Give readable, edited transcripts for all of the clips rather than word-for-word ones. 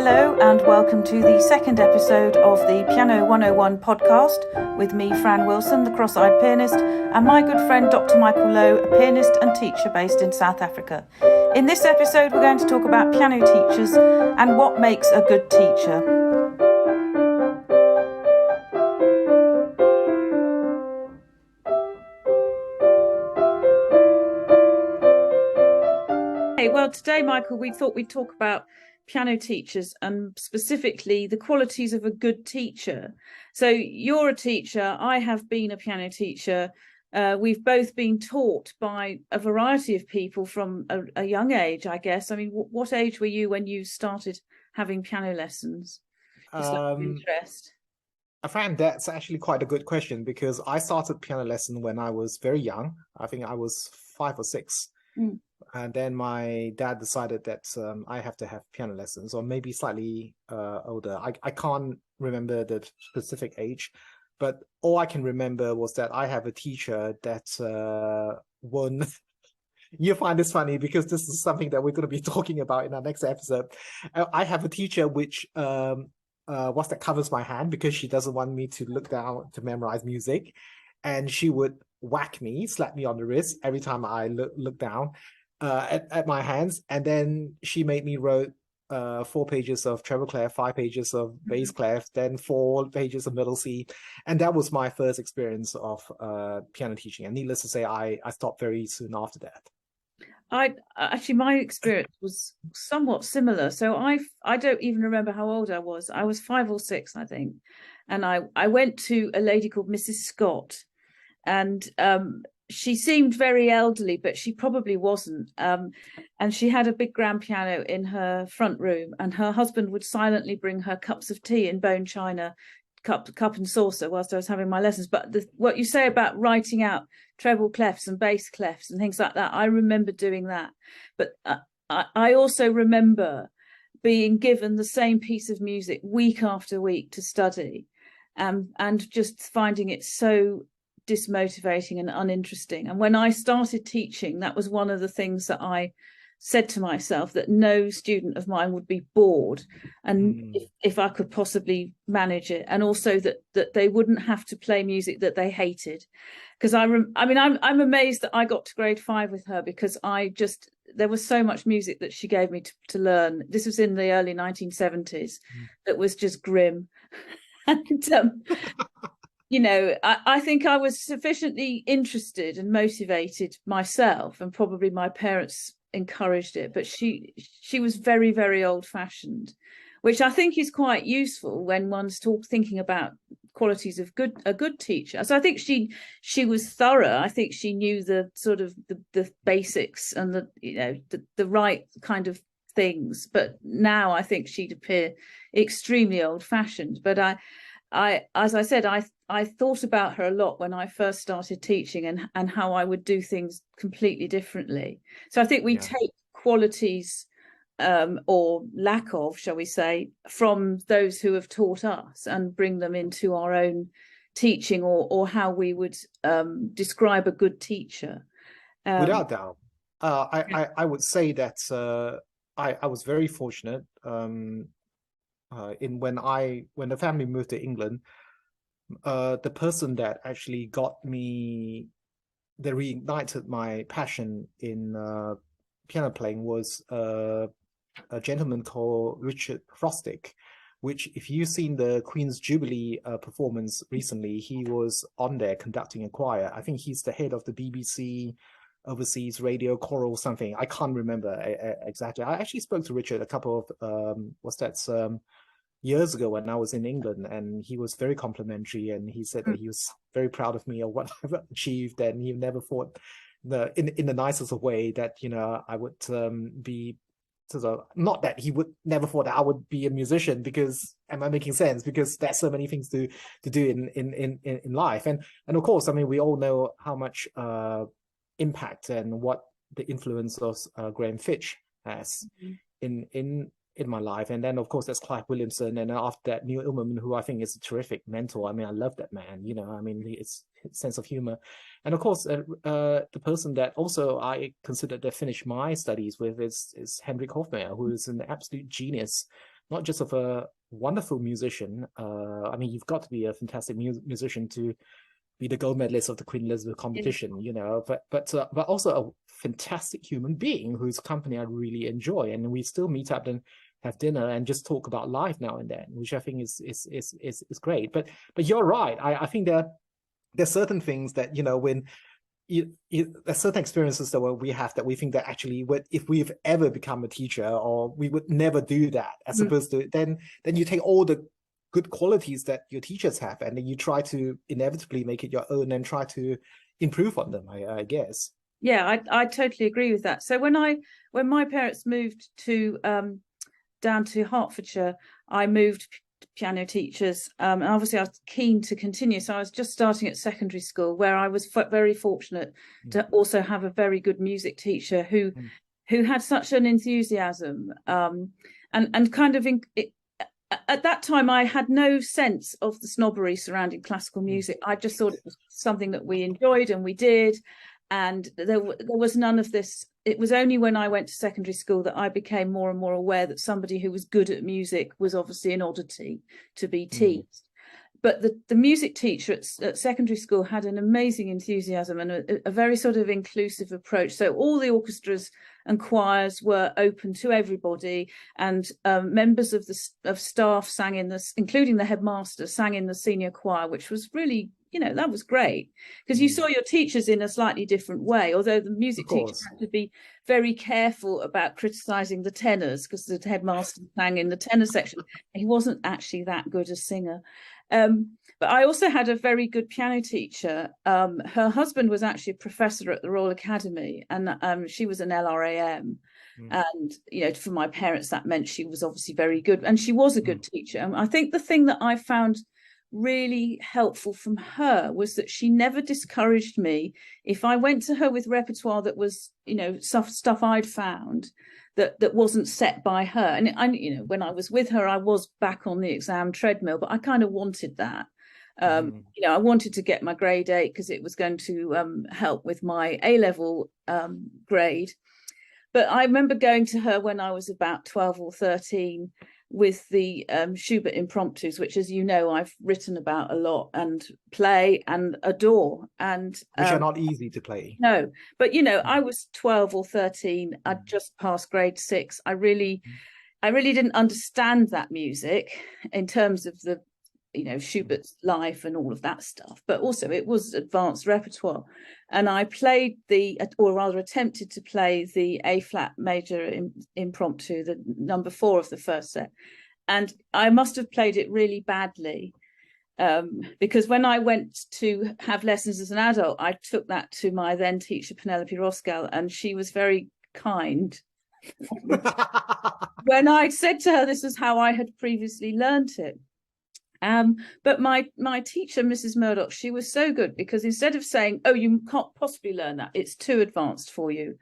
Hello and welcome to the second episode of the Piano 101 podcast with me, Fran Wilson, the Cross-Eyed Pianist, and my good friend Dr. Michael Lowe, a pianist and teacher based in South Africa. In this episode, we're going to talk about piano teachers and what makes a good teacher. Well, today, Michael, we thought we'd talk about piano teachers and specifically the qualities of a good teacher. So you're a teacher, I have been a piano teacher. We've both been taught by a variety of people from a young age, I guess. I mean, what age were you when you started having piano lessons? Just out of interest. I find that's actually quite a good question because I started piano lesson when I was very young. I think I was 5 or 6. And then my dad decided that I have to have piano lessons, or maybe slightly older. I can't remember the specific age, but all I can remember was that I have a teacher that won. You find this funny because this is something that we're going to be talking about in our next episode. I have a teacher which that covers my hand because she doesn't want me to look down to memorize music, and she would whack me, slap me on the wrist every time I look down at my hands. And then she made me wrote 4 pages of treble clef, 5 pages of bass clef, then 4 pages of middle C. And that was my first experience of piano teaching. And needless to say, I stopped very soon after that. Actually, my experience was somewhat similar. So I don't even remember how old I was. I was 5 or 6, I think. And I went to a lady called Mrs. Scott. And she seemed very elderly, but she probably wasn't. And she had a big grand piano in her front room, and her husband would silently bring her cups of tea in bone china, cup and saucer, whilst I was having my lessons. But what you say about writing out treble clefs and bass clefs and things like that, I remember doing that. But I also remember being given the same piece of music week after week to study, and just finding it so dismotivating and uninteresting. And when I started teaching, that was one of the things that I said to myself, that no student of mine would be bored, and if I could possibly manage it, and also that they wouldn't have to play music that they hated. Because I'm amazed that I got to grade 5 with her, because there was so much music that she gave me to learn. This was in the early 1970s that was just grim. And you know, I think I was sufficiently interested and motivated myself, and probably my parents encouraged it. But she was very, very old-fashioned, which I think is quite useful when one's thinking about qualities of a good teacher. So I think she was thorough. I think she knew the sort of the basics and the right kind of things. But now I think she'd appear extremely old-fashioned. But as I said, I thought about her a lot when I first started teaching, and how I would do things completely differently. So I think we take qualities or lack of, shall we say, from those who have taught us and bring them into our own teaching, or how we would describe a good teacher. Without doubt. I would say that I was very fortunate when the family moved to England. The person that actually reignited my passion in piano playing was a gentleman called Richard Frostic, which, if you've seen the Queen's Jubilee performance recently, he was on there conducting a choir. I think he's the head of the BBC Overseas Radio Choral something. I can't remember exactly. I actually spoke to Richard a couple of years ago when I was in England, and he was very complimentary, and he said that he was very proud of me or what I've achieved, and he never thought in the nicest of way that I would be sort of, not that he would never thought that I would be a musician, because am I making sense? Because there's so many things to do in life, and of course, I mean, we all know how much impact and what the influence of Graham Fitch has in my life. And then of course there's Clive Williamson, and after that Neil Ilmerman, who I think is a terrific mentor. I mean, I love that man, I mean, his sense of humor. And of course the person that also I consider that finished my studies with is Hendrik Hofmeyr, who is an absolute genius not just of a wonderful musician. I mean, you've got to be a fantastic musician to be the gold medalist of the Queen Elizabeth competition, you know, but also a fantastic human being whose company I really enjoy, and we still meet up and have dinner and just talk about life now and then, which I think is great. But you're right. I think there's certain things that, you know, when there's certain experiences that we have that we think that actually if we've ever become a teacher, or we would never do that, as opposed to then you take all the good qualities that your teachers have and then you try to inevitably make it your own and try to improve on them, I guess. Yeah, I totally agree with that. So when my parents moved to down to Hertfordshire, I moved piano teachers, and obviously I was keen to continue, so I was just starting at secondary school, where I was very fortunate to also have a very good music teacher who had such an enthusiasm, and kind of at that time I had no sense of the snobbery surrounding classical music. I just thought it was something that we enjoyed and we did, and there was none of this. It was only when I went to secondary school that I became more and more aware that somebody who was good at music was obviously an oddity to be teased. But the music teacher at secondary school had an amazing enthusiasm and a very sort of inclusive approach. So all the orchestras and choirs were open to everybody, and members of staff sang in this, including the headmaster, sang in the senior choir, which was really, you know, that was great, because you saw your teachers in a slightly different way, although the music teacher had to be very careful about criticizing the tenors, because the headmaster sang in the tenor section. He wasn't actually that good a singer. But I also had a very good piano teacher. Her husband was actually a professor at the Royal Academy, and she was an LRAM. And, you know, for my parents, that meant she was obviously very good, and she was a good teacher. And I think the thing that I found really helpful from her was that she never discouraged me if I went to her with repertoire that was, you know, stuff I'd found that wasn't set by her. And I, you know, when I was with her, I was back on the exam treadmill, but I kind of wanted that. You know, I wanted to get my grade 8 because it was going to help with my A-level grade. But I remember going to her when I was about 12 or 13 with the Schubert impromptus, which, as you know, I've written about a lot and play and adore. And which are not easy to play. No, but, you know, I was 12 or 13. I'd just passed grade 6. I really didn't understand that music in terms of the, you know, Schubert's life and all of that stuff, but also it was advanced repertoire. And I played or rather attempted to play the A flat major impromptu, the number 4 of the first set. And I must have played it really badly, because when I went to have lessons as an adult, I took that to my then teacher, Penelope Roskell, and she was very kind. When I said to her this was how I had previously learnt it. But my teacher, Mrs. Murdoch, she was so good, because instead of saying, oh, you can't possibly learn that, it's too advanced for you,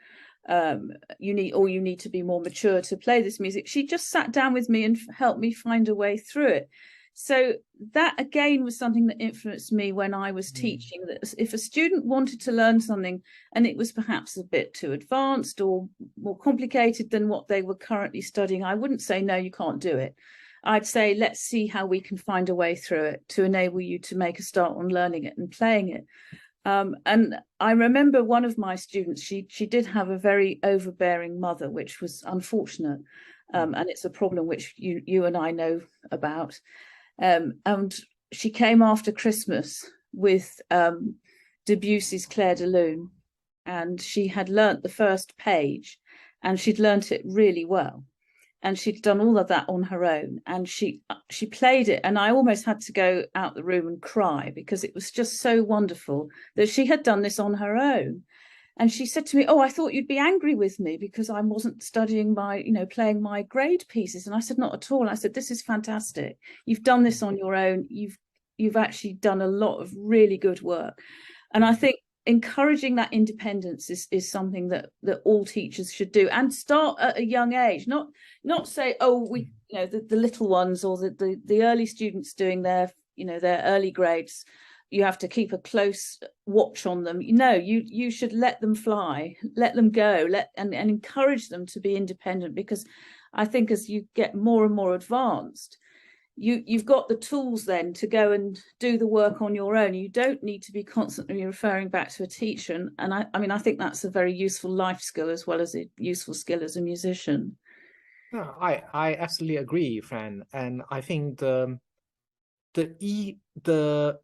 you need to be more mature to play this music, she just sat down with me and helped me find a way through it. So that again was something that influenced me when I was teaching, that if a student wanted to learn something and it was perhaps a bit too advanced or more complicated than what they were currently studying, I wouldn't say, no, you can't do it. I'd say, let's see how we can find a way through it to enable you to make a start on learning it and playing it. And I remember one of my students, she did have a very overbearing mother, which was unfortunate. And it's a problem which you and I know about. And she came after Christmas with Debussy's Clair de Lune, and she had learnt the first page, and she'd learnt it really well. And she'd done all of that on her own, and she played it, and I almost had to go out the room and cry, because it was just so wonderful that she had done this on her own. And she said to me, oh, I thought you'd be angry with me because I wasn't studying playing my grade pieces. And I said, not at all. And I said, this is fantastic. You've done this on your own. You've actually done a lot of really good work. And I think encouraging that independence is something that all teachers should do, and start at a young age, not say, oh, the little ones or the early students doing their early grades, you have to keep a close watch on them. No, you should let them fly, let them go, and encourage them to be independent, because I think as you get more and more advanced, you've got the tools then to go and do the work on your own. You don't need to be constantly referring back to a teacher. And I mean, I think that's a very useful life skill as well as a useful skill as a musician. No, I absolutely agree, Fran. And I think the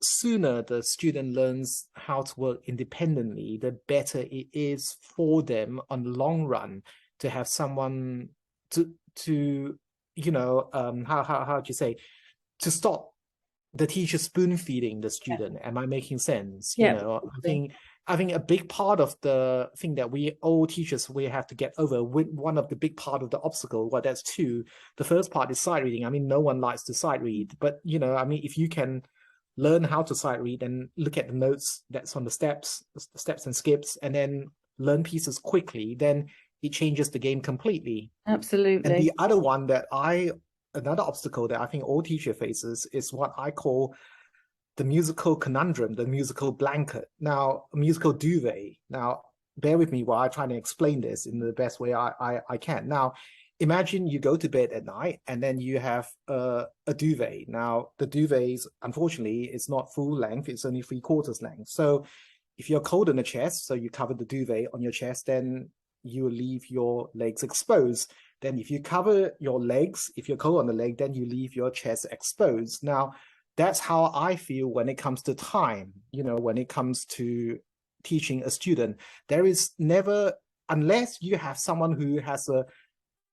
sooner the student learns how to work independently, the better it is for them on the long run to have someone to how do you say, to stop the teacher spoon feeding the student. Am I making sense? Yeah. I think a big part of the thing that we all teachers, we have to get over, with one of the big part of the obstacle, well, that's two. The first part is sight reading. I mean, no one likes to sight read, but I mean, if you can learn how to sight read and look at the notes that's on the steps and skips, and then learn pieces quickly, then it changes the game completely. Absolutely. And the other one another obstacle that I think all teacher faces is what I call the musical conundrum, the musical blanket. Now, musical duvet. Now, bear with me while I try to explain this in the best way I can. Now, imagine you go to bed at night and then you have a duvet. Now, the duvet, unfortunately, it's not full length. It's only 3/4 length. So if you're cold on the chest, so you cover the duvet on your chest, then you leave your legs exposed. Then if you cover your legs, if you're cold on the leg, then you leave your chest exposed. Now, that's how I feel when it comes to time, when it comes to teaching a student. There is never, unless you have someone who has a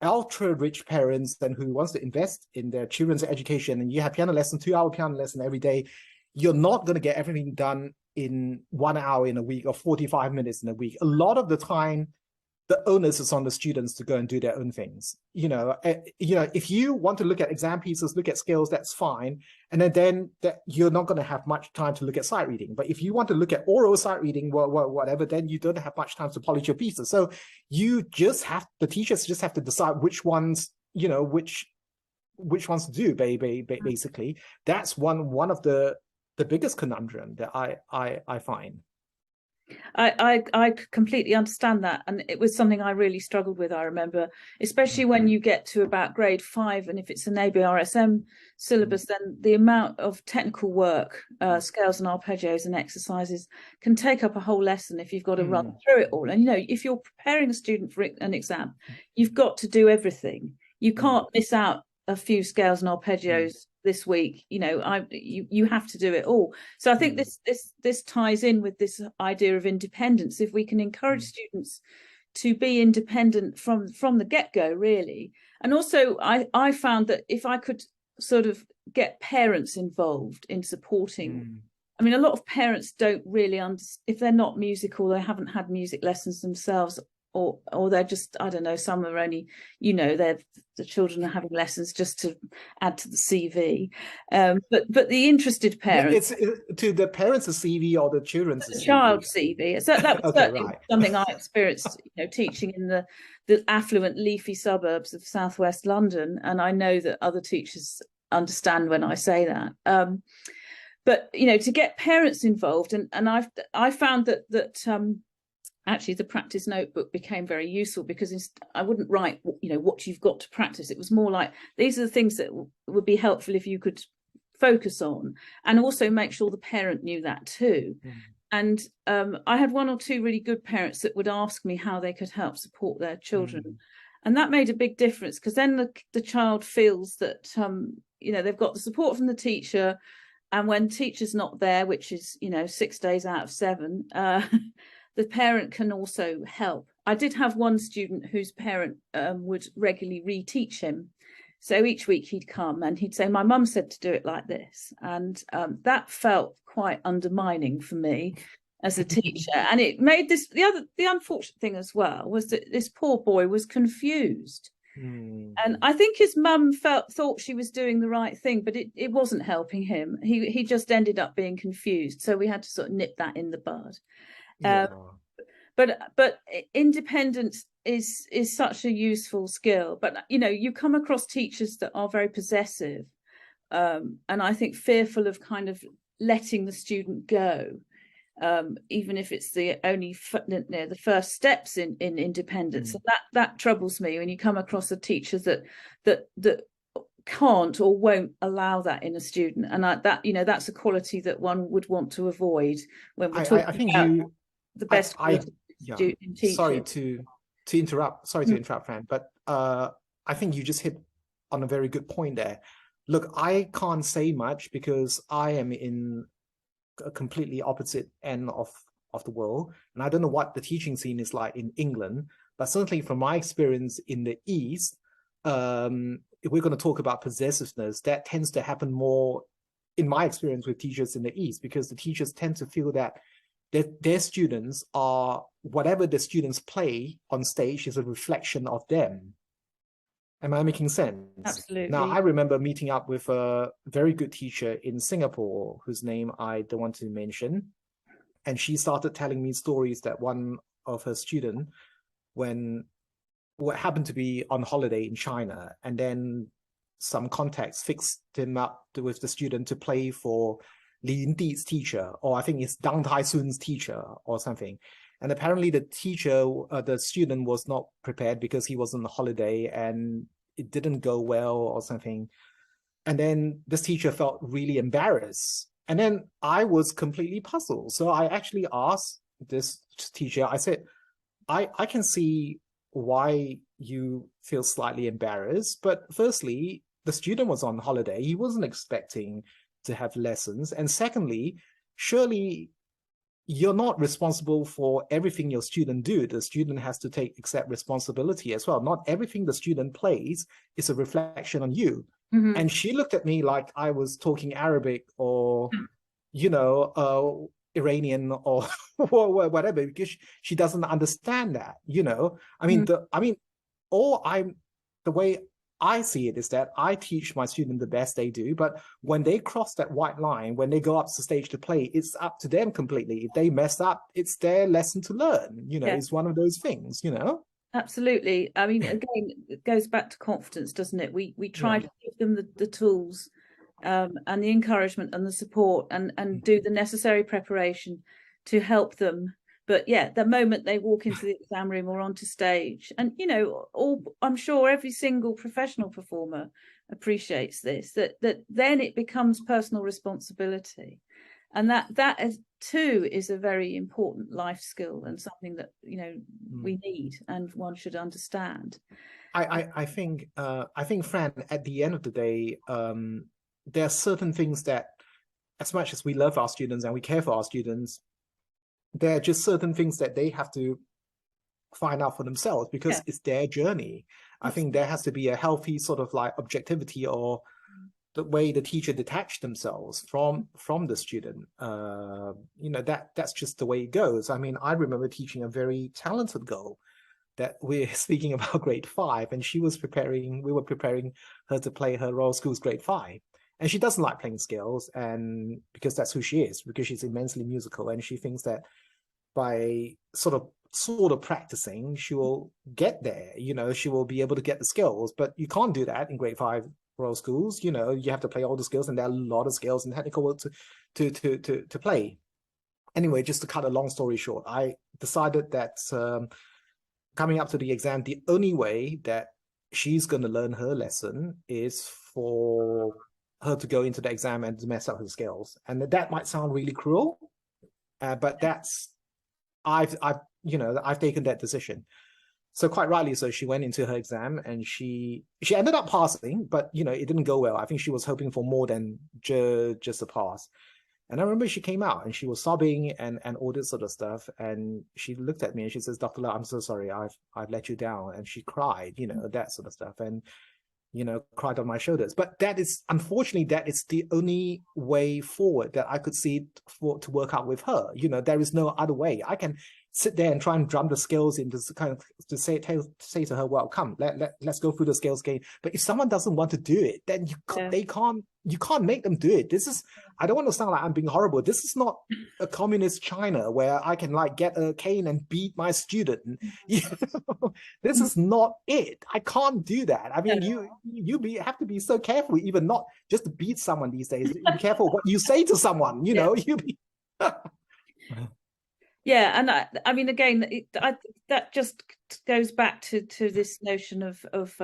ultra rich parents and who wants to invest in their children's education, and you have piano lesson, 2-hour piano lesson every day, you're not going to get everything done in 1 hour in a week or 45 minutes in a week. A lot of the time, the onus is on the students to go and do their own things. If you want to look at exam pieces, look at scales, that's fine. And then that you're not going to have much time to look at sight reading. But if you want to look at oral sight reading, whatever, then you don't have much time to polish your pieces. So the teachers just have to decide which ones, which ones to do, basically. That's one of the biggest conundrum that I find. I completely understand that, and it was something I really struggled with. I remember, especially when you get to about grade 5, and if it's an ABRSM syllabus, then the amount of technical work, scales and arpeggios and exercises can take up a whole lesson if you've got to run through it all. And if you're preparing a student for an exam, you've got to do everything. You can't miss out a few scales and arpeggios this week. You have to do it all. So I think this ties in with this idea of independence. If we can encourage students to be independent from the get-go, really. And also I found that if I could sort of get parents involved in supporting, I mean, a lot of parents don't really understand, if they're not musical, they haven't had music lessons themselves, or they're just, I don't know, some are only, the children are having lessons just to add to the CV. But the interested parents, it's to the parents' CV or the children's the child's CV. So that was certainly something I experienced, teaching in the affluent, leafy suburbs of southwest London, and I know that other teachers understand when I say that. But to get parents involved, and I found that actually the practice notebook became very useful, because I wouldn't write what you've got to practice. It was more like, these are the things that would be helpful if you could focus on, and also make sure the parent knew that too. And I had 1 or 2 really good parents that would ask me how they could help support their children, and that made a big difference, because then the child feels that they've got the support from the teacher, and when teacher's not there, which is 6 days out of 7, the parent can also help. I did have one student whose parent would regularly reteach him. So each week he'd come and he'd say, my mum said to do it like this. And that felt quite undermining for me as a teacher. And it made this, the unfortunate thing as well was that this poor boy was confused. And I think his mum thought she was doing the right thing, but it wasn't helping him. He just ended up being confused. So we had to sort of nip that in the bud. But independence is such a useful skill. But you come across teachers that are very possessive, and I think fearful of kind of letting the student go, even if it's the only the first steps in independence. And that troubles me when you come across a teacher that can't or won't allow that in a student. And that's a quality that one would want to avoid when we're talking I think about the best quality yeah. Sorry to interrupt. Sorry to interrupt, Fran, but I think you just hit on a very good point there. Look, I can't say much because I am in a completely opposite end of the world, and I don't know what the teaching scene is like in England, but certainly from my experience in the East, if we're going to talk about possessiveness, that tends to happen more in my experience with teachers in the East, because the teachers tend to feel that their students are, whatever the students play on stage is a reflection of them. Am I making sense? Absolutely. Now, I remember meeting up with a very good teacher in Singapore, whose name I don't want to mention. And she started telling me stories that one of her students, what happened to be on holiday in China, and then some contacts fixed him up with the student to play for Li Yindi's teacher, or I think it's Dang Taisun's teacher or something. And apparently the teacher, the student was not prepared because he was on holiday and it didn't go well or something. And then this teacher felt really embarrassed. And then I was completely puzzled. So I actually asked this teacher, I said, I can see why you feel slightly embarrassed. But firstly, the student was on holiday. He wasn't expecting to have lessons. And secondly, surely you're not responsible for everything your student do. The student has to accept responsibility as well. Not everything the student plays is a reflection on you. Mm-hmm. And she looked at me like I was talking Arabic or, Iranian or whatever, because she doesn't understand that, I mean, the way I see it is that I teach my students the best they do, but when they cross that white line, when they go up to stage to play, it's up to them completely. If they mess up, it's their lesson to learn, It's one of those things, Absolutely. I mean, again, it goes back to confidence, doesn't it? We try to give them the tools and the encouragement and the support and do the necessary preparation to help them. But yeah, the moment they walk into the exam room or onto stage, and I'm sure every single professional performer appreciates this, that then it becomes personal responsibility, and that too is a very important life skill and something that we need and one should understand. I think Fran, at the end of the day, there are certain things that, as much as we love our students and we care for our students, there are just certain things that they have to find out for themselves because it's their journey. I think there has to be a healthy sort of like objectivity, or the way the teacher detached themselves from the student. That's just the way it goes. I mean, I remember teaching a very talented girl that we're speaking about grade 5, and we were preparing her to play her Royal School's grade 5. And she doesn't like playing scales, and because that's who she is, because she's immensely musical, and she thinks that by sort of practicing, she will get there. She will be able to get the skills. But you can't do that in grade 5 Royal Schools. You have to play all the skills, and there are a lot of skills and technical work to play. Anyway, just to cut a long story short, I decided that coming up to the exam, the only way that she's going to learn her lesson is for her to go into the exam and to mess up her skills. And that might sound really cruel, but that's, I've taken that decision. So quite rightly so, she went into her exam and she ended up passing, but it didn't go well. I think she was hoping for more than just a pass. And I remember she came out and she was sobbing and all this sort of stuff. And she looked at me and she says, "Dr. Lau, I'm so sorry, I've let you down." And she cried, that sort of stuff. And cried on my shoulders. But unfortunately, that is the only way forward that I could see to work out with her. There is no other way. I can sit there and try and drum the scales into kind of to say to her, well, come, let's go through the scales again. But if someone doesn't want to do it, then you can't make them do it. This is, I don't want to sound like I'm being horrible. This is not a communist China where I can like get a cane and beat my student. This is not it. I can't do that. I mean, you have to be so careful, even not just to beat someone these days. Be careful what you say to someone. You know, you be. Yeah, and I mean, again, that just goes back to this notion of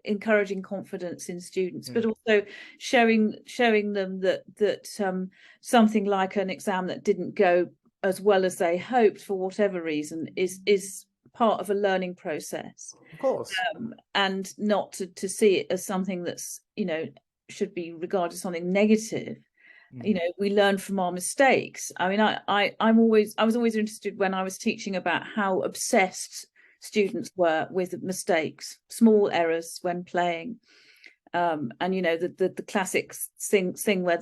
encouraging confidence in students, but also showing them that something like an exam that didn't go as well as they hoped for whatever reason is part of a learning process, of course, and not to see it as something that's, you know, should be regarded as something negative. You know, we learn from our mistakes. I mean, I was always interested when I was teaching about how obsessed students were with mistakes, small errors when playing. And you know, the classic thing where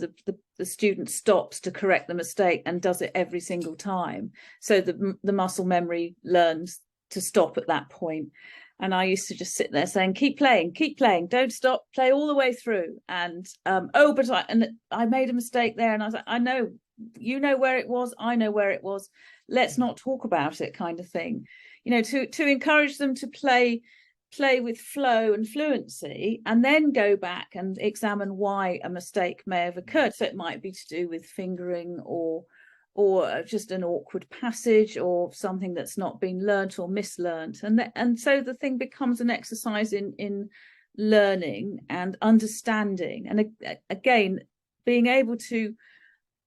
the student stops to correct the mistake and does it every single time, so the muscle memory learns to stop at that point. And I used to just sit there saying, keep playing, don't stop, play all the way through. And but I made a mistake there, and I was like, I know, you know where it was, I know where it was, let's not talk about it, kind of thing. You know, to encourage them to play with flow and fluency, and then go back and examine why a mistake may have occurred. So it might be to do with fingering, or just an awkward passage, or something that's not been learnt or mislearned, and so the thing becomes an exercise in learning and understanding, and again, being able to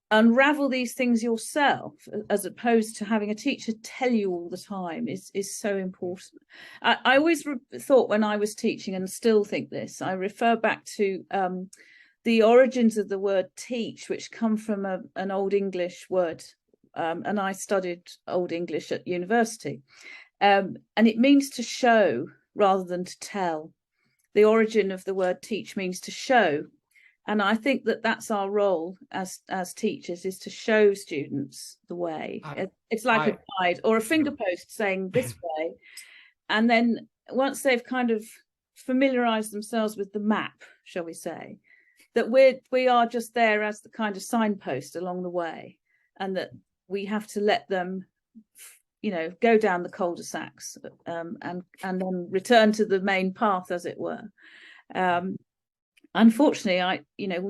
unravel these things yourself, as opposed to having a teacher tell you all the time, is so important. I always thought, when I was teaching, and still think this, I refer back to the origins of the word teach, which come from an Old English word, and I studied Old English at university, and it means to show rather than to tell. The origin of the word teach means to show, and I think that's our role as teachers, is to show students the way. It's like a guide or a finger post saying this way, and then once they've kind of familiarized themselves with the map, shall we say, that we are just there as the kind of signpost along the way, and that we have to let them, you know, go down the cul-de-sacs, and then return to the main path, as it were. Unfortunately,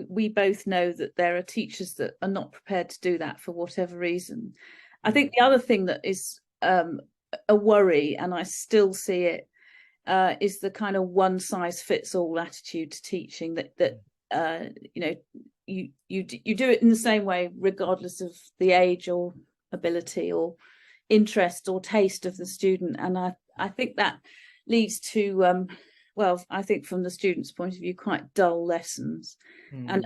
we both know that there are teachers that are not prepared to do that for whatever reason. I think the other thing that is a worry, and I still see it, is the kind of one-size-fits-all attitude to teaching, that you know, you do it in the same way regardless of the age or ability or interest or taste of the student. And I think that leads to well, I think from the student's point of view, quite dull lessons, and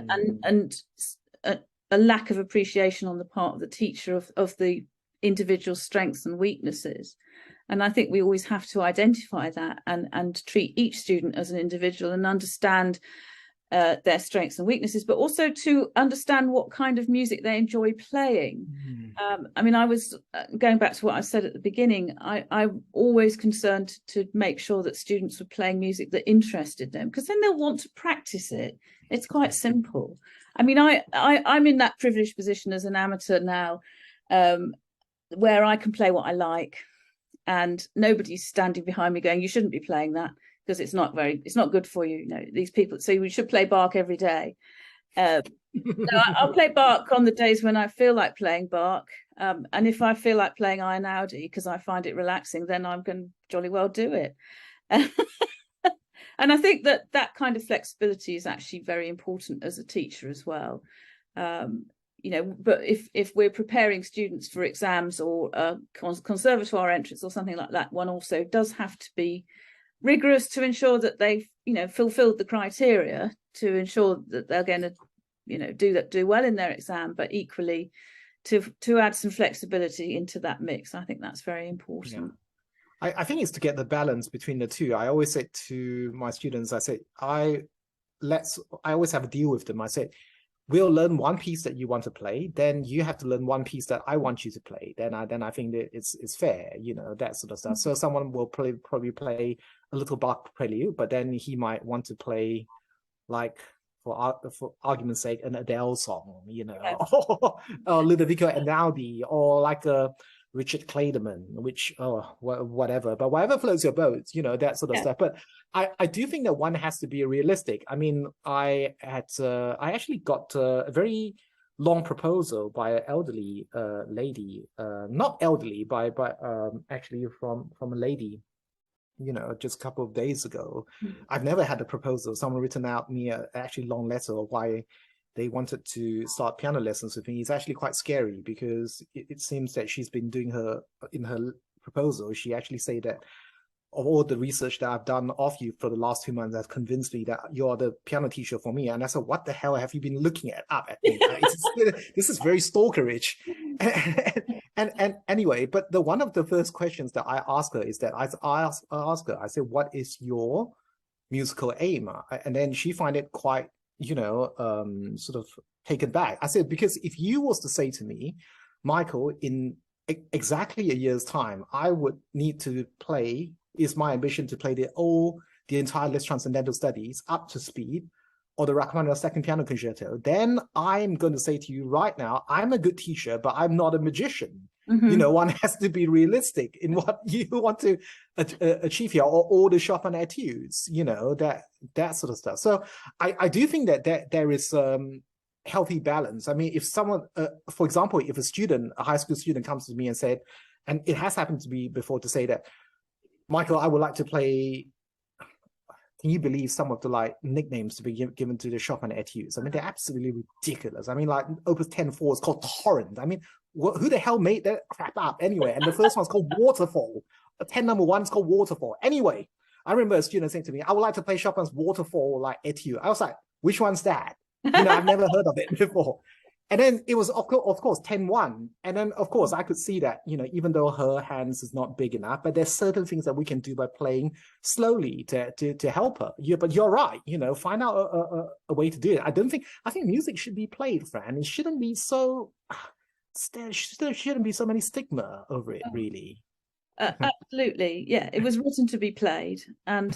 a lack of appreciation on the part of the teacher of the individual strengths and weaknesses. And I think we always have to identify that and treat each student as an individual, and understand their strengths and weaknesses, but also to understand what kind of music they enjoy playing. I mean, I was going back to what I said at the beginning, I'm always concerned to make sure that students were playing music that interested them, because then they'll want to practice it. It's quite simple. I mean, I'm in that privileged position as an amateur now, where I can play what I like, and nobody's standing behind me going, you shouldn't be playing that, because it's not good for you. You know, these people say we should play Bach every day. So I'll play Bach on the days when I feel like playing Bach, and if I feel like playing Iron Audi because I find it relaxing, then I'm going to jolly well do it. And I think that kind of flexibility is actually very important as a teacher as well. You know, but if we're preparing students for exams or conservatoire entrance or something like that, one also does have to be rigorous to ensure that they've, you know, fulfilled the criteria, to ensure that they're going to, you know, do well in their exam, but equally to add some flexibility into that mix. I think that's very important. Yeah. I think it's to get the balance between the two. I always say to my students, I say, I always have a deal with them. I say, we'll learn one piece that you want to play, then you have to learn one piece that I want you to play. Then I think that it's fair, that sort of stuff. So someone will probably play a little Bach prelude, but then he might want to play, like, for argument's sake, an Adele song, Yeah. or Ludovico Einaudi, or like a Richard Clayderman, which, whatever, but whatever floats your boat, that sort of stuff. But I do think that one has to be realistic. I mean, I actually got a very long proposal by an elderly lady, not elderly, by actually from a lady, just a couple of days ago. I've never had a proposal. Someone written out me a actually long letter of why they wanted to start piano lessons with me. It's actually quite scary, because it seems that she's been doing in her proposal, she actually said that of all the research that I've done of you for the last 2 months has convinced me that you're the piano teacher for me. And I said, what the hell have you been looking up at me? This is very stalkerish. And anyway, but one of the first questions that I ask her is that I ask her, I said, what is your musical aim? And then she find it quite, sort of taken back. I said, because if you was to say to me, Michael, in exactly a year's time, I would need to play, is my ambition to play the entire Liszt Transcendental Studies up to speed, or the Rachmaninoff Second Piano Concerto, then I'm going to say to you right now, I'm a good teacher, but I'm not a magician. One has to be realistic in what you want to achieve here, or all the Chopin etudes, that sort of stuff. So I do think that there is healthy balance. I mean, if someone, for example, if a high school student comes to me and said, and it has happened to me before, to say that, Michael, I would like to play, can you believe some of the nicknames to be given to the Chopin etudes? I mean, they're absolutely ridiculous. I mean, like Opus 10-4 is called Torrent. I mean, who the hell made that crap up anyway? And the first one's called Waterfall. 10 number 1 is called Waterfall. Anyway, I remember a student saying to me, I would like to play Chopin's Waterfall etude. I was like, which one's that? I've never heard of it before. And then it was, of course, 10-1. And then, of course, I could see that, even though her hands is not big enough, but there's certain things that we can do by playing slowly to help her. But you're right, find out a way to do it. I think music should be played, Fran. It shouldn't be so, there shouldn't be so many stigma over it, really. Absolutely, yeah. It was written to be played, and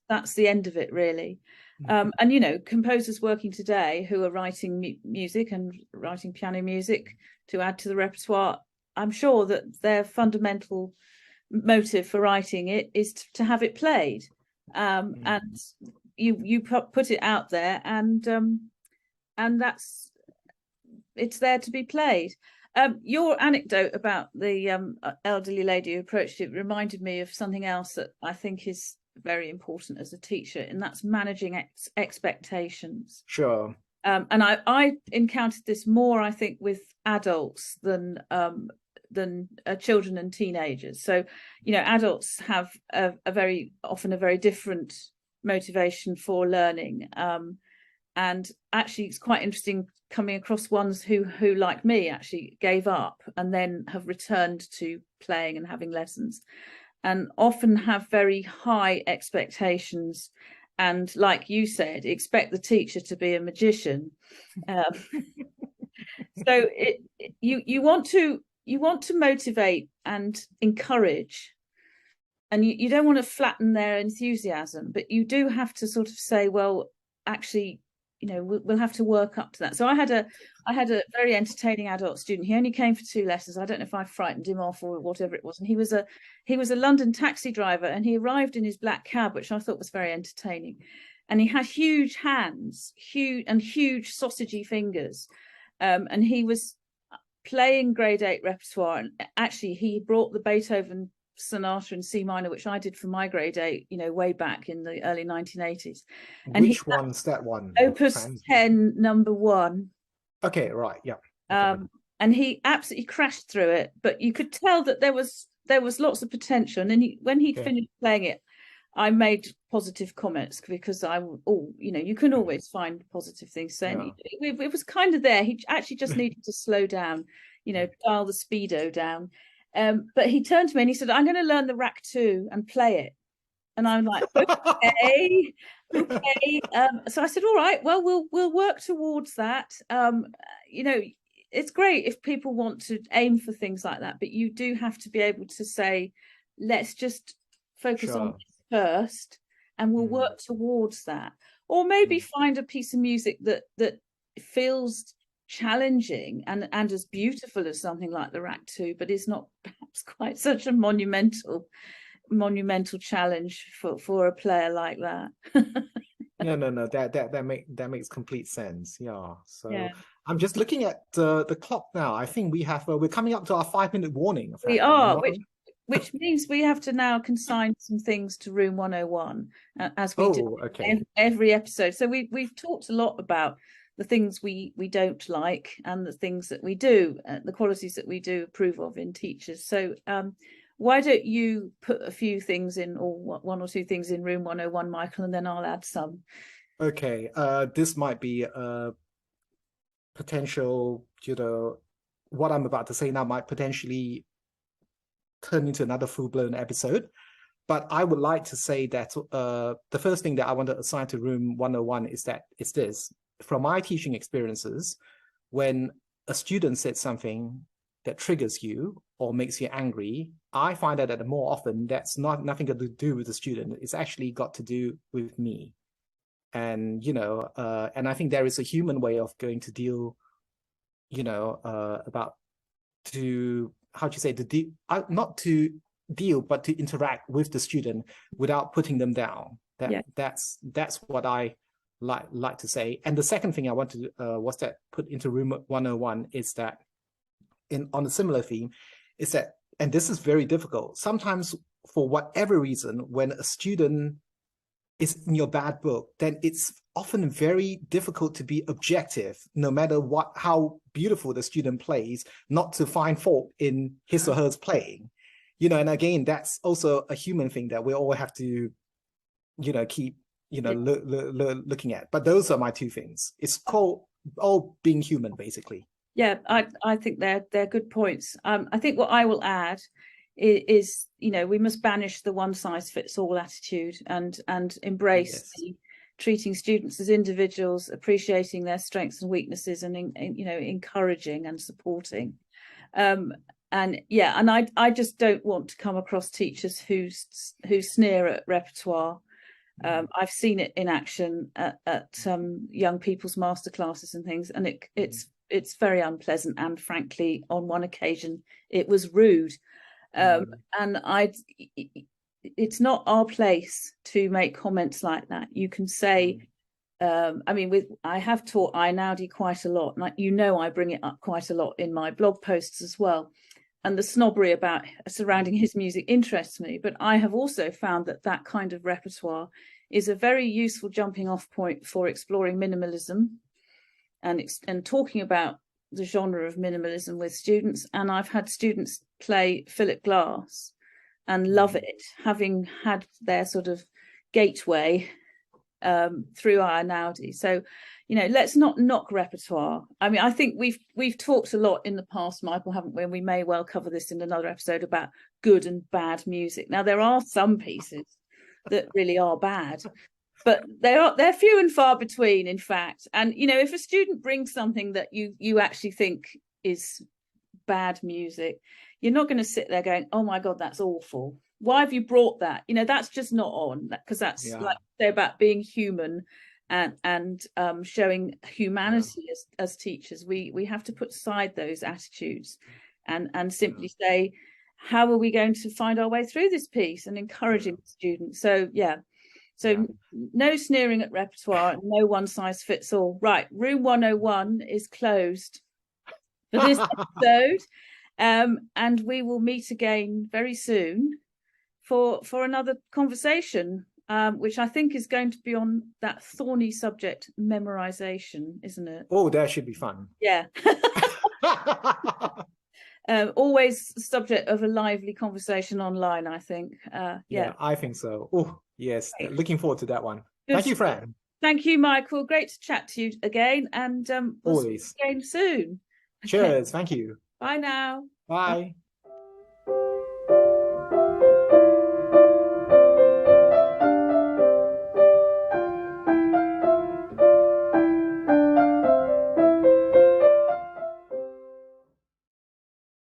that's the end of it, really. And composers working today who are writing music and writing piano music to add to the repertoire, I'm sure that their fundamental motive for writing it is to have it played, and you put it out there, and it's there to be played. Your anecdote about the elderly lady who approached it reminded me of something else that I think is very important as a teacher, and that's managing expectations. Sure. And I encountered this more, I think, with adults than children and teenagers. So, adults have a very different motivation for learning. And actually, it's quite interesting coming across ones who, like me, actually gave up and then have returned to playing and having lessons, and often have very high expectations, and, like you said, expect the teacher to be a magician. So you want to motivate and encourage, and you don't want to flatten their enthusiasm, but you do have to sort of say, well, actually, we'll have to work up to that. So I had a very entertaining adult student. He only came for 2 lessons. I don't know if I frightened him off or whatever it was. And he was a London taxi driver, and he arrived in his black cab, which I thought was very entertaining. And he had huge hands, huge sausagey fingers. And he was playing grade 8 repertoire. And actually, he brought the Beethoven Sonata in C minor, which I did for my grade 8, way back in the early 1980s. And which one's that one? Opus 10, number 1. Okay, right, yeah. Okay. And he absolutely crashed through it, but you could tell that there was lots of potential. And then when he'd finished playing it, I made positive comments, because you can always find positive things. So it was kind of there. He actually just needed to slow down, dial the speedo down. But he turned to me and he said, I'm going to learn the Rack 2 and play it. And I'm like, okay, okay. So I said, all right, well, we'll work towards that. You know, it's great if people want to aim for things like that, but you do have to be able to say, let's just focus on this first, and we'll work towards that. Or maybe find a piece of music that feels challenging and as beautiful as something like the Rack 2, but is not perhaps quite such a monumental challenge for a player like that. No, that makes complete sense. Yeah. So Yeah. I'm just looking at the clock now. I think we're coming up to our 5-minute warning. We are, which means we have to now consign some things to Room 101, as we do every episode. So we've talked a lot about the things we don't like and the things that we do, the qualities that we do approve of in teachers. So why don't you put a few things in, or one or two things in Room 101, Michael, and then I'll add some. Okay, this might be a potential, what I'm about to say now might potentially turn into another full-blown episode. But I would like to say that the first thing that I want to assign to Room 101 is this. From my teaching experiences, when a student said something that triggers you or makes you angry, I find that more often that's nothing to do with the student. It's actually got to do with me. And, and I think there is a human way of going to deal, not to deal, but to interact with the student without putting them down. That's what I like to say. And the second thing I want to put into Room 101 is that on a similar theme is that, and this is very difficult, sometimes for whatever reason, when a student is in your bad book, then it's often very difficult to be objective, no matter how beautiful the student plays, not to find fault in his or her playing. And again, that's also a human thing that we all have to, keep, looking at. But those are my two things. It's called all being human, basically. Yeah, I think they're good points. I think what I will add is we must banish the one-size-fits-all attitude and embrace treating students as individuals, appreciating their strengths and weaknesses, and encouraging and supporting. And I just don't want to come across teachers who sneer at repertoire. I've seen it in action at young people's masterclasses and things, and it's very unpleasant, and frankly, on one occasion, it was rude. And it's not our place to make comments like that. You can say, I have taught Einaudi quite a lot, and I bring it up quite a lot in my blog posts as well. And the snobbery surrounding his music interests me, but I have also found that kind of repertoire is a very useful jumping off point for exploring minimalism and talking about the genre of minimalism with students. And I've had students play Philip Glass and love it, having had their sort of gateway through Einaudi. So, let's not knock repertoire. I think we've talked a lot in the past, Michael, haven't we? And we may well cover this in another episode about good and bad music. Now, there are some pieces that really are bad, but they're few and far between, in fact. And if a student brings something that you actually think is bad music, you're not going to sit there going, oh my God, that's awful. Why have you brought that? That's just not on, because that's like they're about being human and showing humanity as teachers. We have to put aside those attitudes and simply say, how are we going to find our way through this piece, and encouraging the students. So no sneering at repertoire, no one size fits all. Right, Room 101 is closed for this episode, and we will meet again very soon for another conversation, which I think is going to be on that thorny subject, memorization, isn't it? Oh, that should be fun. Yeah. Always subject of a lively conversation online, I think. Yeah, I think so. Oh, yes. Great. Looking forward to that one. Good Thank you, stuff. Fran. Thank you, Michael. Great to chat to you again, and we'll see you again soon. Cheers. Thank you. Bye now. Bye.